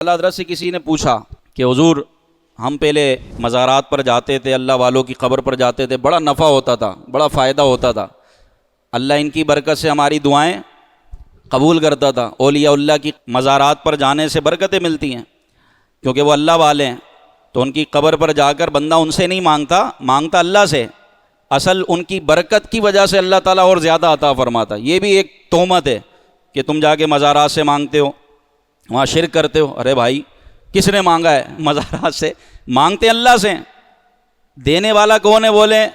اللہ حضرت سے کسی نے پوچھا کہ حضور ہم پہلے مزارات پر جاتے تھے، اللہ والوں کی قبر پر جاتے تھے، بڑا نفع ہوتا تھا، بڑا فائدہ ہوتا تھا، اللہ ان کی برکت سے ہماری دعائیں قبول کرتا تھا۔ اولیاء اللہ کی مزارات پر جانے سے برکتیں ملتی ہیں کیونکہ وہ اللہ والے ہیں، تو ان کی قبر پر جا کر بندہ ان سے نہیں مانگتا اللہ سے، اصل ان کی برکت کی وجہ سے اللہ تعالیٰ اور زیادہ عطا فرماتا ہے۔ یہ بھی ایک تہمت ہے کہ تم جا کے مزارات سے مانگتے ہو، وہاں شرک کرتے ہو۔ ارے بھائی، کس نے مانگا ہے مزارات سے؟ مانگتے اللہ سے، دینے والا کون ہے؟ بولے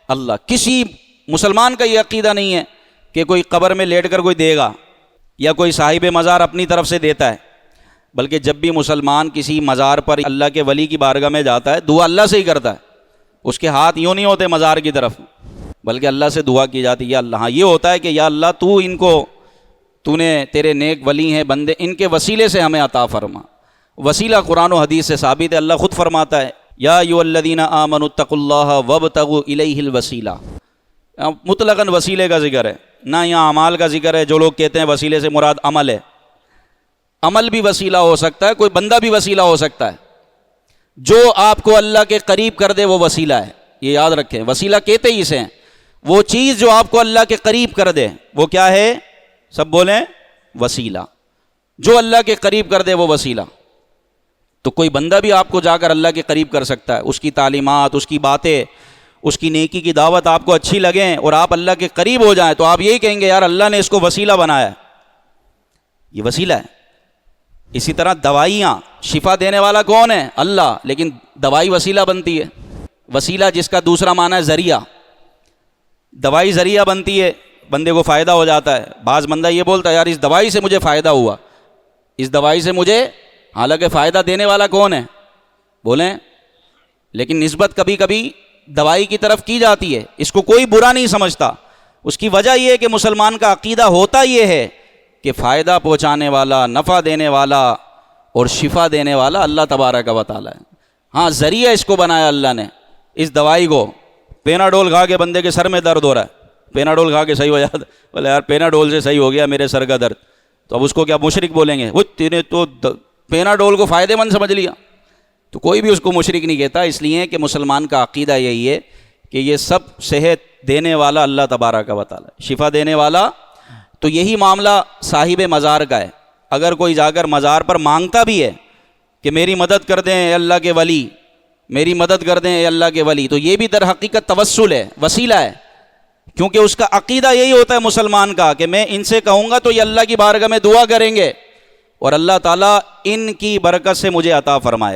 اللہ۔ کسی مسلمان کا یہ عقیدہ نہیں ہے کہ کوئی قبر میں لیٹ کر کوئی دے گا یا کوئی صاحب مزار اپنی طرف سے دیتا ہے، بلکہ جب بھی مسلمان کسی مزار پر اللہ کے ولی کی بارگاہ میں جاتا ہے، دعا اللہ سے ہی کرتا ہے، اس کے ہاتھ یوں نہیں ہوتے مزار کی طرف، بلکہ اللہ سے دعا کی جاتی ہے یا اللہ۔ ہاں یہ ہوتا ہے کہ یا اللہ تو نے تیرے نیک ولی ہیں بندے، ان کے وسیلے سے ہمیں عطا فرما۔ وسیلہ قرآن و حدیث سے ثابت ہے، اللہ خود فرماتا ہے یا ایھا الذین آمنوا اتقوا اللہ وابتغوا الیہ الوسیلہ۔ مطلقاً وسیلے کا ذکر ہے، نہ یہاں اعمال کا ذکر ہے۔ جو لوگ کہتے ہیں وسیلے سے مراد عمل ہے، عمل بھی وسیلہ ہو سکتا ہے، کوئی بندہ بھی وسیلہ ہو سکتا ہے۔ جو آپ کو اللہ کے قریب کر دے وہ وسیلہ ہے، یہ یاد رکھیں۔ وسیلہ کہتے ہی اسے ہیں، وہ چیز جو آپ کو اللہ کے قریب کر دے وہ کیا ہے؟ سب بولیں وسیلہ۔ جو اللہ کے قریب کر دے وہ وسیلہ۔ تو کوئی بندہ بھی آپ کو جا کر اللہ کے قریب کر سکتا ہے، اس کی تعلیمات، اس کی باتیں، اس کی نیکی کی دعوت آپ کو اچھی لگیں اور آپ اللہ کے قریب ہو جائیں تو آپ یہی کہیں گے یار اللہ نے اس کو وسیلہ بنایا ہے، یہ وسیلہ ہے۔ اسی طرح دوائیاں، شفا دینے والا کون ہے؟ اللہ، لیکن دوائی وسیلہ بنتی ہے۔ وسیلہ جس کا دوسرا معنی ہے ذریعہ، دوائی ذریعہ بنتی ہے، بندے کو فائدہ ہو جاتا ہے۔ بعض بندہ یہ بولتا ہے یار اس دوائی سے مجھے فائدہ ہوا، اس دوائی سے مجھے، حالانکہ فائدہ دینے والا کون ہے؟ بولیں۔ لیکن نسبت کبھی کبھی دوائی کی طرف کی جاتی ہے، اس کو کوئی برا نہیں سمجھتا۔ اس کی وجہ یہ ہے کہ مسلمان کا عقیدہ ہوتا یہ ہے کہ فائدہ پہنچانے والا، نفع دینے والا اور شفا دینے والا اللہ تبارک و تعالی ہے۔ ہاں ذریعہ اس کو بنایا اللہ نے، اس دوائی کو۔ پیناڈول کھا کے بندے کے سر میں درد ہو رہا ہے، پیناڈول کھا کے صحیح ہو جاتا، بولے یار پیناڈول سے صحیح ہو گیا میرے سر کا درد، تو اب اس کو کیا مشرک بولیں گے؟ وہ تینے تو پیناڈول کو فائدے مند سمجھ لیا، تو کوئی بھی اس کو مشرک نہیں کہتا۔ اس لیے کہ مسلمان کا عقیدہ یہی ہے کہ یہ سب صحت دینے والا اللہ تبارک و تعالی، شفا دینے والا۔ تو یہی معاملہ صاحب مزار کا ہے۔ اگر کوئی جا کر مزار پر مانگتا بھی ہے کہ میری مدد کر دیں اے اللہ کے ولی، میری مدد کر دیں اے اللہ کے ولی، تو یہ بھی در حقیقت توسل ہے، وسیلہ ہے، کیونکہ اس کا عقیدہ یہی ہوتا ہے مسلمان کا کہ میں ان سے کہوں گا تو یہ اللہ کی بارگاہ میں دعا کریں گے اور اللہ تعالیٰ ان کی برکت سے مجھے عطا فرمائے گا۔